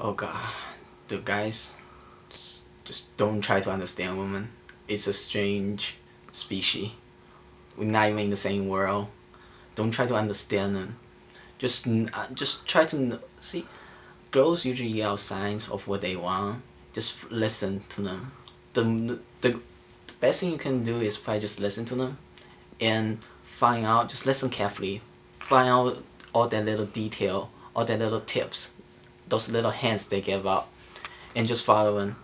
Oh god, the guys, just don't try to understand women. It's a strange species. We're not even in the same world. Don't try to understand them. Just try to see. Girls usually yell signs of what they want. Just listen to them. The best thing you can do is probably just listen to them and find out. Just listen carefully. Find out all that little detail, all that little tips, those little hints they give out, and just follow them.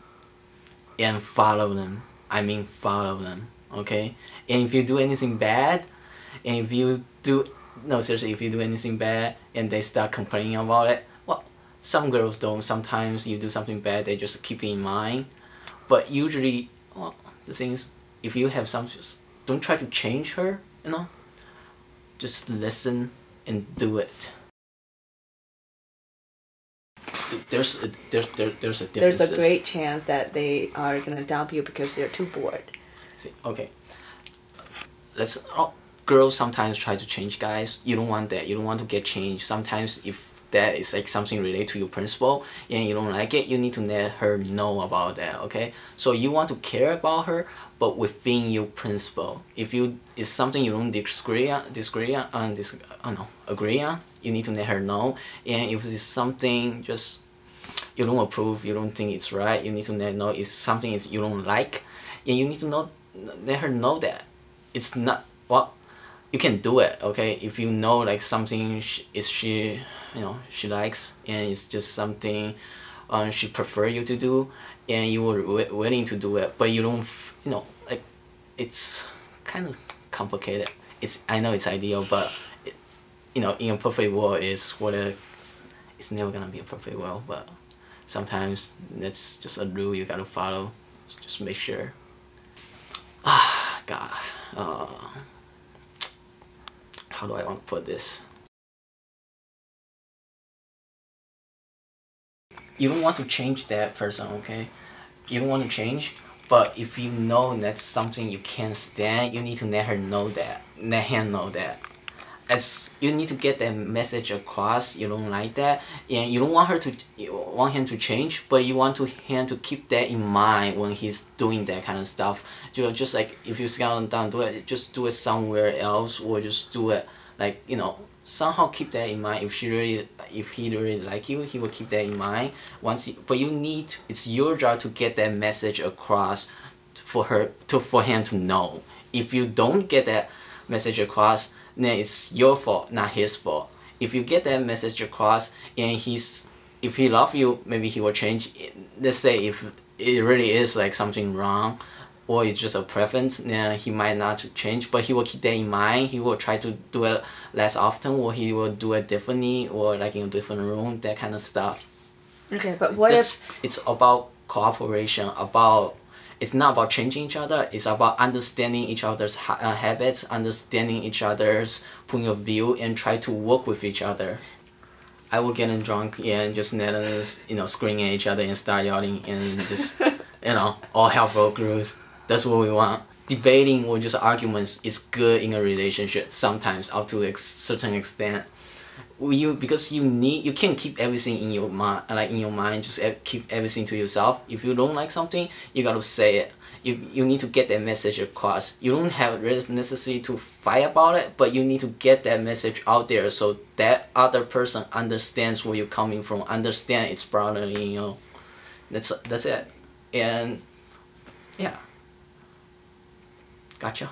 And follow them. I mean follow them. Okay? And if you do anything bad, and if you do no seriously, if you do anything bad and they start complaining about it, well, some girls don't. Sometimes you do something bad, they just keep it in mind. But usually, well, the thing is, if you have some, just don't try to change her. You know, just listen and do it. There's a difference. There's a great chance that they are gonna dump you because they're too bored. See, okay. Girls sometimes try to change guys. You don't want that. You don't want to get changed. Sometimes if that is like something related to your principal and you don't like it, you need to let her know about that. Okay. So you want to care about her, but within your principle. If it's something you don't agree on, you need to let her know. And if it's something just you don't approve, you don't think it's right, you need to let her know it's something you don't like, and you need to let her know that it's not well. You can do it, okay? If you know like something she likes and it's just something she prefer you to do, and you were willing to do it, but you don't, like it's kind of complicated. I know it's ideal, but in a perfect world it's never gonna be a perfect world. But sometimes that's just a rule you gotta follow. Just make sure. Ah, God. How do I want to put this? You don't want to change that person, okay? You don't want to change, but if you know that's something you can't stand, you need to let her know that. Let him know that. As you need to get that message across, you don't like that, and you don't want him to change, but you want him to keep that in mind when he's doing that kind of stuff. Just like if you scale down, do it, just do it somewhere else, or just do it like somehow keep that in mind. If he really like you, he will keep that in mind. But it's your job to get that message across for him to know. If you don't get that message across, then it's your fault, not his fault. If you get that message across and if he loves you, maybe he will change. Let's say if it really is like something wrong, or it's just a preference, then he might not change, but he will keep that in mind. He will try to do it less often, or he will do it differently, or like in a different room, that kind of stuff. Okay, but what if it's about cooperation, it's not about changing each other, it's about understanding each other's habits, understanding each other's point of view, and try to work with each other. I will get drunk and just let us, screaming at each other and start yelling and just, all hell broke loose. That's what we want. Debating or just arguments is good in a relationship sometimes, up to a certain extent. Because you can't keep everything in your mind, just keep everything to yourself. If you don't like something, you gotta say it. You need to get that message across. You don't have necessity to fight about it, but you need to get that message out there so that other person understands where you're coming from, understand it's bothering you. That's it. And yeah, gotcha.